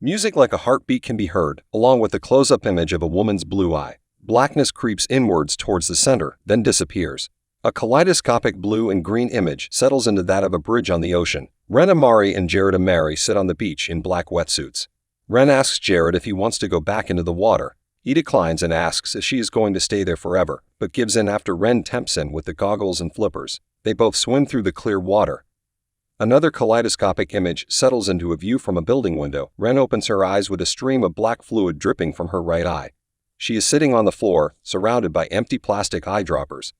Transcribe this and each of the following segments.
Music like a heartbeat can be heard, along with a close-up image of a woman's blue eye. Blackness creeps inwards towards the center, then disappears. A kaleidoscopic blue and green image settles into that of a bridge on the ocean. Ren Amari and Jared Amari sit on the beach in black wetsuits. Ren asks Jared if he wants to go back into the water. He declines and asks if she is going to stay there forever, but gives in after Ren tempts him with the goggles and flippers. They both swim through the clear water. Another kaleidoscopic image settles into a view from a building window. Ren opens her eyes with a stream of black fluid dripping from her right eye. She is sitting on the floor, surrounded by empty plastic eyedroppers.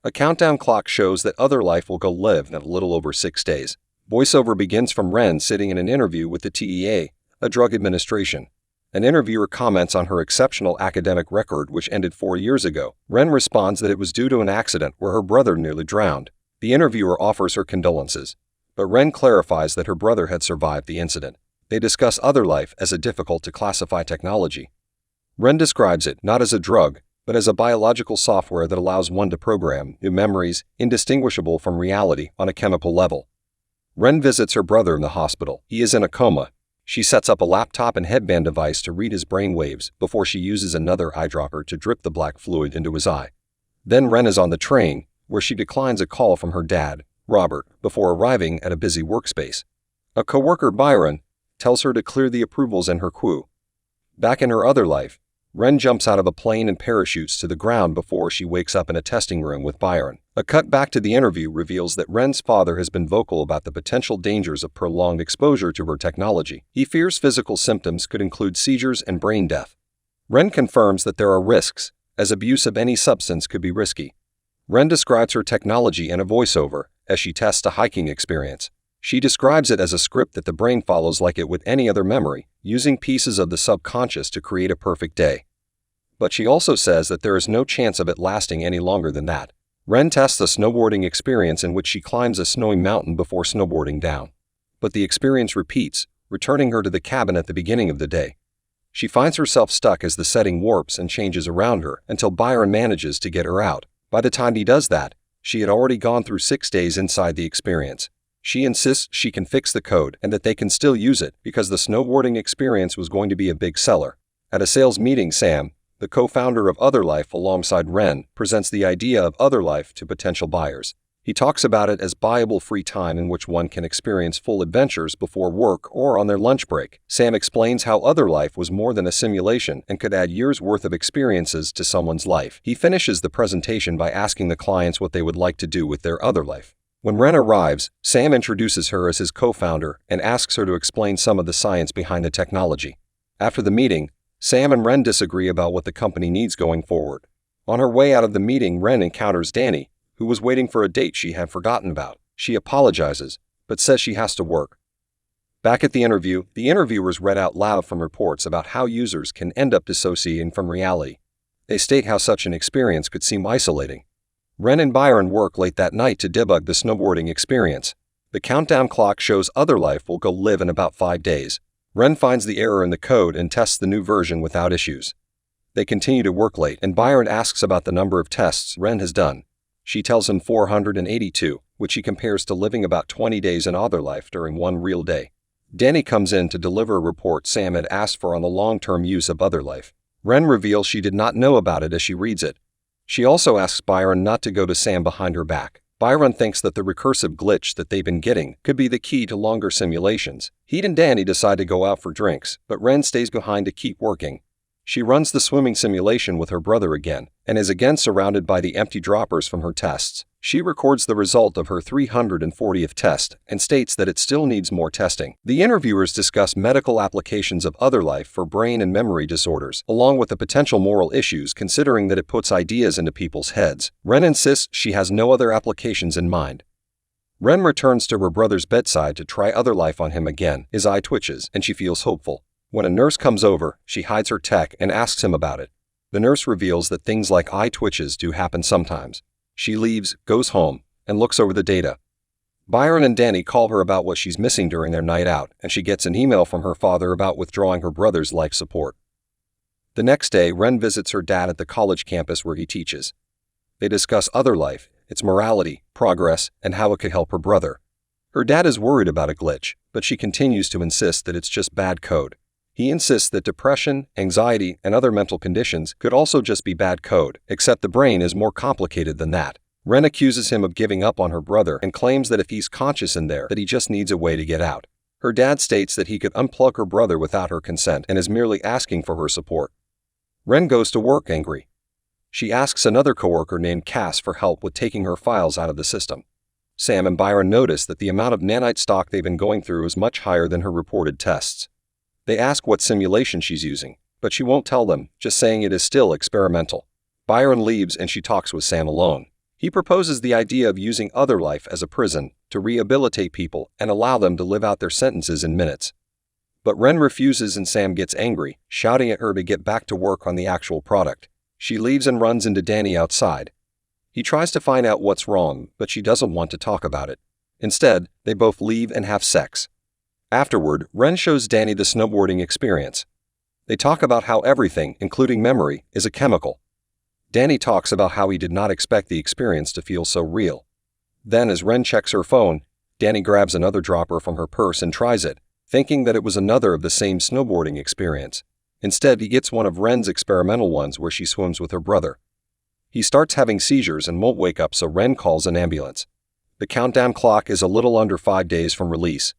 A countdown clock shows that other life will go live in a little over 6 days. Voiceover begins from Ren sitting in an interview with the TEA, a drug administration. An interviewer comments on her exceptional academic record, which ended 4 years ago. Ren responds that it was due to an accident where her brother nearly drowned. The interviewer offers her condolences, but Ren clarifies that her brother had survived the incident. They discuss other life as a difficult-to-classify technology. Ren describes it not as a drug, but as a biological software that allows one to program new memories indistinguishable from reality on a chemical level. Ren visits her brother in the hospital. He is in a coma. She sets up a laptop and headband device to read his brain waves before she uses another eyedropper to drip the black fluid into his eye. Then Ren is on the train, where she declines a call from her dad, Robert, before arriving at a busy workspace. A coworker, Byron, tells her to clear the approvals in her queue. Back in her other life, Ren jumps out of a plane and parachutes to the ground before she wakes up in a testing room with Byron. A cut back to the interview reveals that Ren's father has been vocal about the potential dangers of prolonged exposure to her technology. He fears physical symptoms could include seizures and brain death. Ren confirms that there are risks, as abuse of any substance could be risky. Ren describes her technology in a voiceover as she tests a hiking experience. She describes it as a script that the brain follows like it would any other memory, using pieces of the subconscious to create a perfect day. But she also says that there is no chance of it lasting any longer than that. Ren tests a snowboarding experience in which she climbs a snowy mountain before snowboarding down. But the experience repeats, returning her to the cabin at the beginning of the day. She finds herself stuck as the setting warps and changes around her until Byron manages to get her out. By the time he does that, she had already gone through 6 days inside the experience. She insists she can fix the code and that they can still use it because the snowboarding experience was going to be a big seller. At a sales meeting, Sam, the co-founder of Other Life alongside Ren, presents the idea of Other Life to potential buyers. He talks about it as buyable free time in which one can experience full adventures before work or on their lunch break. Sam explains how Other Life was more than a simulation and could add years' worth of experiences to someone's life. He finishes the presentation by asking the clients what they would like to do with their other life. When Ren arrives, Sam introduces her as his co-founder and asks her to explain some of the science behind the technology. After the meeting, Sam and Ren disagree about what the company needs going forward. On her way out of the meeting, Ren encounters Danny, who was waiting for a date she had forgotten about. She apologizes, but says she has to work. Back at the interviewers read out loud from reports about how users can end up dissociating from reality. They state how such an experience could seem isolating. Ren and Byron work late that night to debug the snowboarding experience. The countdown clock shows Other Life will go live in about 5 days. Ren finds the error in the code and tests the new version without issues. They continue to work late, and Byron asks about the number of tests Ren has done. She tells him 482, which he compares to living about 20 days in Other Life during one real day. Danny comes in to deliver a report Sam had asked for on the long-term use of Other Life. Ren reveals she did not know about it as she reads it. She also asks Byron not to go to Sam behind her back. Byron thinks that the recursive glitch that they've been getting could be the key to longer simulations. He and Danny decide to go out for drinks, but Ren stays behind to keep working. She runs the swimming simulation with her brother again, and is again surrounded by the empty droppers from her tests. She records the result of her 340th test and states that it still needs more testing. The interviewers discuss medical applications of Other Life for brain and memory disorders, along with the potential moral issues considering that it puts ideas into people's heads. Ren insists she has no other applications in mind. Ren returns to her brother's bedside to try Other Life on him again. His eye twitches, and she feels hopeful. When a nurse comes over, she hides her tech and asks him about it. The nurse reveals that things like eye twitches do happen sometimes. She leaves, goes home, and looks over the data. Byron and Danny call her about what she's missing during their night out, and she gets an email from her father about withdrawing her brother's life support. The next day, Ren visits her dad at the college campus where he teaches. They discuss Other Life, its morality, progress, and how it could help her brother. Her dad is worried about a glitch, but she continues to insist that it's just bad code. He insists that depression, anxiety, and other mental conditions could also just be bad code, except the brain is more complicated than that. Ren accuses him of giving up on her brother and claims that if he's conscious in there, that he just needs a way to get out. Her dad states that he could unplug her brother without her consent and is merely asking for her support. Ren goes to work angry. She asks another coworker named Cass for help with taking her files out of the system. Sam and Byron notice that the amount of nanite stock they've been going through is much higher than her reported tests. They ask what simulation she's using, but she won't tell them, just saying it is still experimental. Byron leaves and she talks with Sam alone. He proposes the idea of using other life as a prison to rehabilitate people and allow them to live out their sentences in minutes. But Ren refuses and Sam gets angry, shouting at her to get back to work on the actual product. She leaves and runs into Danny outside. He tries to find out what's wrong, but she doesn't want to talk about it. Instead, they both leave and have sex. Afterward, Ren shows Danny the snowboarding experience. They talk about how everything, including memory, is a chemical. Danny talks about how he did not expect the experience to feel so real. Then, as Ren checks her phone, Danny grabs another dropper from her purse and tries it, thinking that it was another of the same snowboarding experience. Instead, he gets one of Ren's experimental ones where she swims with her brother. He starts having seizures and won't wake up, so Ren calls an ambulance. The countdown clock is a little under 5 days from release.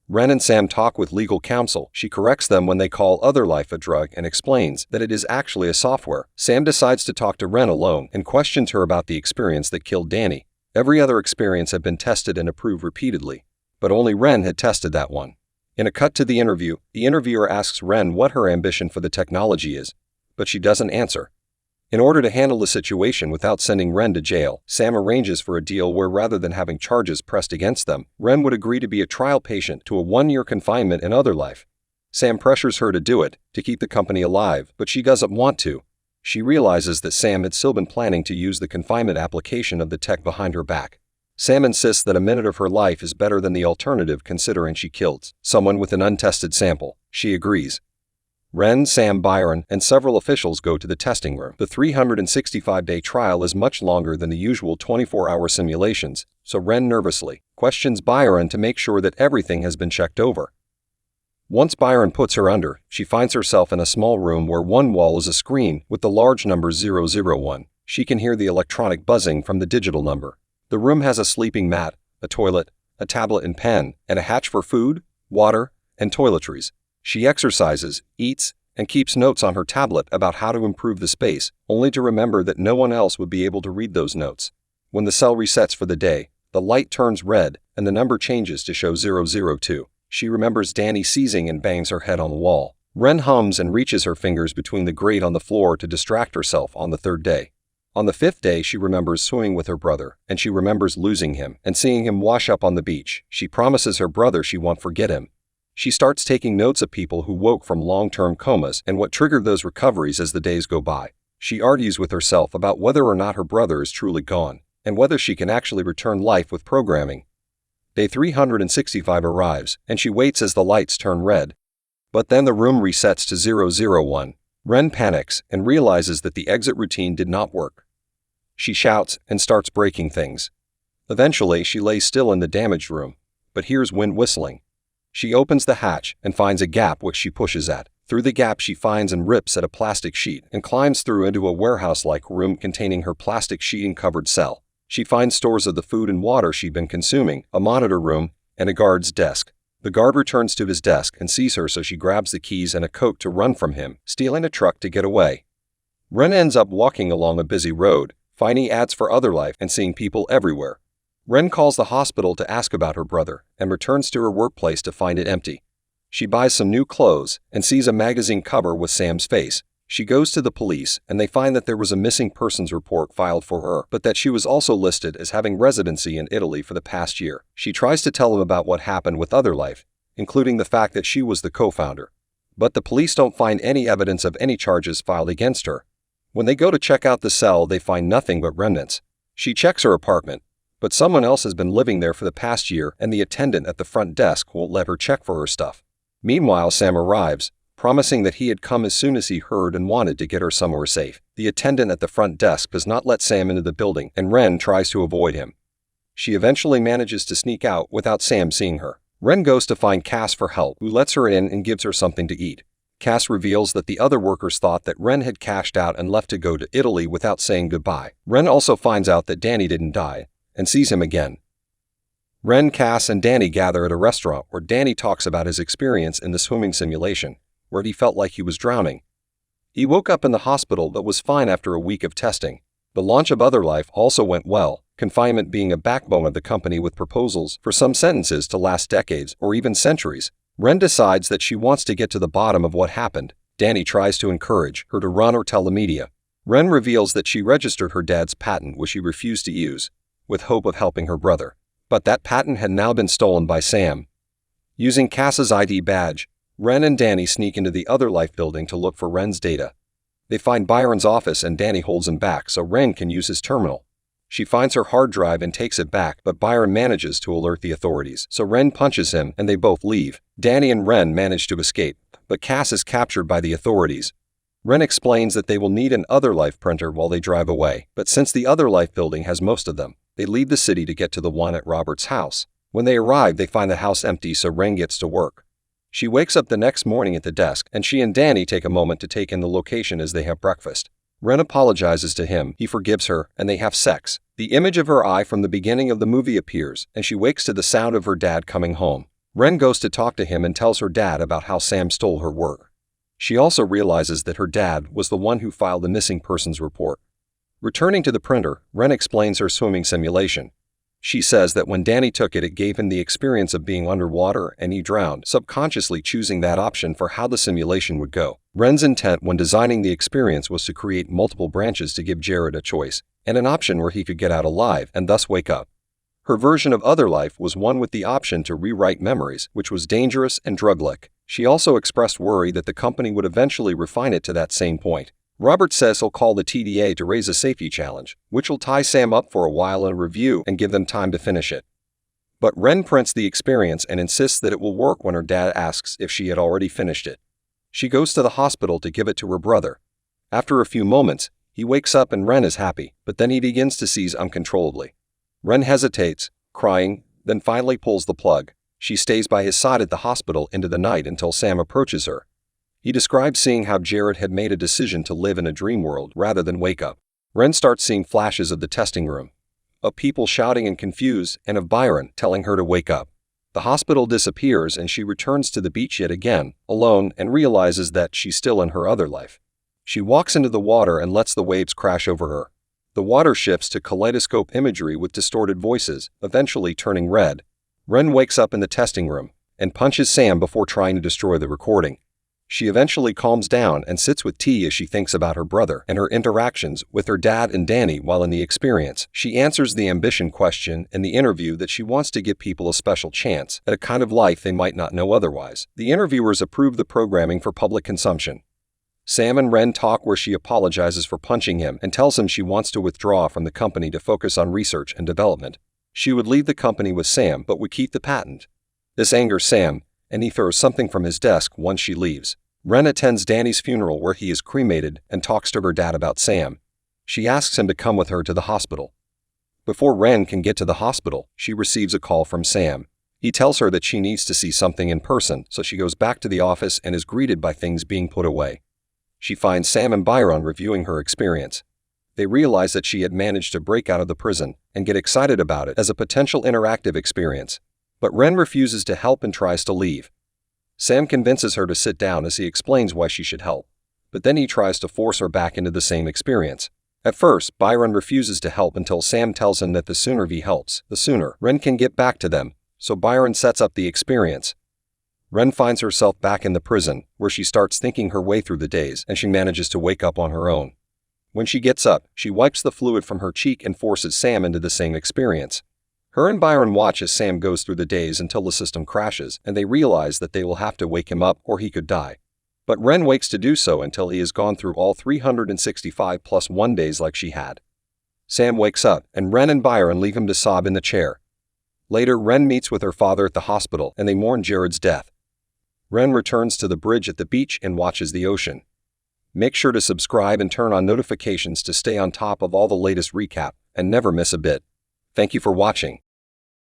Ren and Sam talk with legal counsel. She corrects them when they call other life a drug and explains that it is actually a software. Sam decides to talk to Ren alone and questions her about the experience that killed Danny. Every other experience had been tested and approved repeatedly, but only Ren had tested that one. In a cut to the interview, the interviewer asks Ren what her ambition for the technology is, but she doesn't answer. In order to handle the situation without sending Ren to jail, Sam arranges for a deal where rather than having charges pressed against them, Ren would agree to be a trial patient to a 1-year confinement in other life. Sam pressures her to do it, to keep the company alive, but she doesn't want to. She realizes that Sam had still been planning to use the confinement application of the tech behind her back. Sam insists that a minute of her life is better than the alternative considering she killed someone with an untested sample. She agrees. Ren, Sam, Byron, and several officials go to the testing room. The 365-day trial is much longer than the usual 24-hour simulations, so Ren nervously questions Byron to make sure that everything has been checked over. Once Byron puts her under, she finds herself in a small room where one wall is a screen with the large number 001. She can hear the electronic buzzing from the digital number. The room has a sleeping mat, a toilet, a tablet and pen, and a hatch for food, water, and toiletries. She exercises, eats, and keeps notes on her tablet about how to improve the space, only to remember that no one else would be able to read those notes. When the cell resets for the day, the light turns red and the number changes to show 002. She remembers Danny seizing and bangs her head on the wall. Ren hums and reaches her fingers between the grate on the floor to distract herself on the 3rd day. On the 5th day, she remembers swimming with her brother, and she remembers losing him and seeing him wash up on the beach. She promises her brother she won't forget him. She starts taking notes of people who woke from long-term comas and what triggered those recoveries as the days go by. She argues with herself about whether or not her brother is truly gone, and whether she can actually return life with programming. Day 365 arrives, and she waits as the lights turn red. But then the room resets to 001. Ren panics and realizes that the exit routine did not work. She shouts and starts breaking things. Eventually, she lays still in the damaged room, but hears wind whistling. She opens the hatch and finds a gap which she pushes at. Through the gap she finds and rips at a plastic sheet and climbs through into a warehouse-like room containing her plastic sheeting-covered cell. She finds stores of the food and water she'd been consuming, a monitor room, and a guard's desk. The guard returns to his desk and sees her, so she grabs the keys and a coat to run from him, stealing a truck to get away. Ren ends up walking along a busy road, finding ads for other life and seeing people everywhere. Ren calls the hospital to ask about her brother and returns to her workplace to find it empty. She buys some new clothes and sees a magazine cover with Sam's face. She goes to the police and they find that there was a missing persons report filed for her, but that she was also listed as having residency in Italy for the past year. She tries to tell them about what happened with other life, including the fact that she was the co-founder. But the police don't find any evidence of any charges filed against her. When they go to check out the cell, they find nothing but remnants. She checks her apartment, but someone else has been living there for the past year and the attendant at the front desk won't let her check for her stuff. Meanwhile, Sam arrives, promising that he had come as soon as he heard and wanted to get her somewhere safe. The attendant at the front desk does not let Sam into the building, and Ren tries to avoid him. She eventually manages to sneak out without Sam seeing her. Ren goes to find Cass for help, who lets her in and gives her something to eat. Cass reveals that the other workers thought that Ren had cashed out and left to go to Italy without saying goodbye. Ren also finds out that Danny didn't die, and sees him again. Ren, Cass, and Danny gather at a restaurant where Danny talks about his experience in the swimming simulation, where he felt like he was drowning. He woke up in the hospital but was fine after a week of testing. The launch of Otherlife also went well, confinement being a backbone of the company with proposals for some sentences to last decades or even centuries. Ren decides that she wants to get to the bottom of what happened. Danny tries to encourage her to run or tell the media. Ren reveals that she registered her dad's patent, which she refused to use, with hope of helping her brother. But that patent had now been stolen by Sam. Using Cass's ID badge, Ren and Danny sneak into the Otherlife building to look for Ren's data. They find Byron's office and Danny holds him back so Ren can use his terminal. She finds her hard drive and takes it back, but Byron manages to alert the authorities, so Ren punches him and they both leave. Danny and Ren manage to escape, but Cass is captured by the authorities. Ren explains that they will need an Otherlife printer while they drive away, but since the Otherlife building has most of them, they leave the city to get to the one at Robert's house. When they arrive, they find the house empty, so Ren gets to work. She wakes up the next morning at the desk, and she and Danny take a moment to take in the location as they have breakfast. Ren apologizes to him, he forgives her, and they have sex. The image of her eye from the beginning of the movie appears, and she wakes to the sound of her dad coming home. Ren goes to talk to him and tells her dad about how Sam stole her work. She also realizes that her dad was the one who filed the missing persons report. Returning to the printer, Ren explains her swimming simulation. She says that when Danny took it, it gave him the experience of being underwater and he drowned, subconsciously choosing that option for how the simulation would go. Ren's intent when designing the experience was to create multiple branches to give Jared a choice, and an option where he could get out alive and thus wake up. Her version of Otherlife was one with the option to rewrite memories, which was dangerous and drug-like. She also expressed worry that the company would eventually refine it to that same point. Robert says he'll call the TDA to raise a safety challenge, which will tie Sam up for a while in a review and give them time to finish it. But Ren prints the experience and insists that it will work when her dad asks if she had already finished it. She goes to the hospital to give it to her brother. After a few moments, he wakes up and Ren is happy, but then he begins to seize uncontrollably. Ren hesitates, crying, then finally pulls the plug. She stays by his side at the hospital into the night until Sam approaches her. He describes seeing how Jared had made a decision to live in a dream world rather than wake up. Ren starts seeing flashes of the testing room, of people shouting and confused, and of Byron telling her to wake up. The hospital disappears and she returns to the beach yet again, alone, and realizes that she's still in her other life. She walks into the water and lets the waves crash over her. The water shifts to kaleidoscope imagery with distorted voices, eventually turning red. Ren wakes up in the testing room and punches Sam before trying to destroy the recording. She eventually calms down and sits with T as she thinks about her brother and her interactions with her dad and Danny while in the experience. She answers the ambition question in the interview that she wants to give people a special chance at a kind of life they might not know otherwise. The interviewers approve the programming for public consumption. Sam and Ren talk where she apologizes for punching him and tells him she wants to withdraw from the company to focus on research and development. She would leave the company with Sam but would keep the patent. This angers Sam, and he throws something from his desk once she leaves. Ren attends Danny's funeral where he is cremated and talks to her dad about Sam. She asks him to come with her to the hospital. Before Ren can get to the hospital, she receives a call from Sam. He tells her that she needs to see something in person, so she goes back to the office and is greeted by things being put away. She finds Sam and Byron reviewing her experience. They realize that she had managed to break out of the prison and get excited about it as a potential interactive experience. But Ren refuses to help and tries to leave. Sam convinces her to sit down as he explains why she should help, but then he tries to force her back into the same experience. At first, Byron refuses to help until Sam tells him that the sooner he helps, the sooner Ren can get back to them, so Byron sets up the experience. Ren finds herself back in the prison, where she starts thinking her way through the days, and she manages to wake up on her own. When she gets up, she wipes the fluid from her cheek and forces Sam into the same experience. Her and Byron watch as Sam goes through the days until the system crashes, and they realize that they will have to wake him up or he could die. But Ren waits to do so until he has gone through all 365 plus 1 days like she had. Sam wakes up, and Ren and Byron leave him to sob in the chair. Later, Ren meets with her father at the hospital, and they mourn Jared's death. Ren returns to the bridge at the beach and watches the ocean. Make sure to subscribe and turn on notifications to stay on top of all the latest recap, and never miss a bit. Thank you for watching.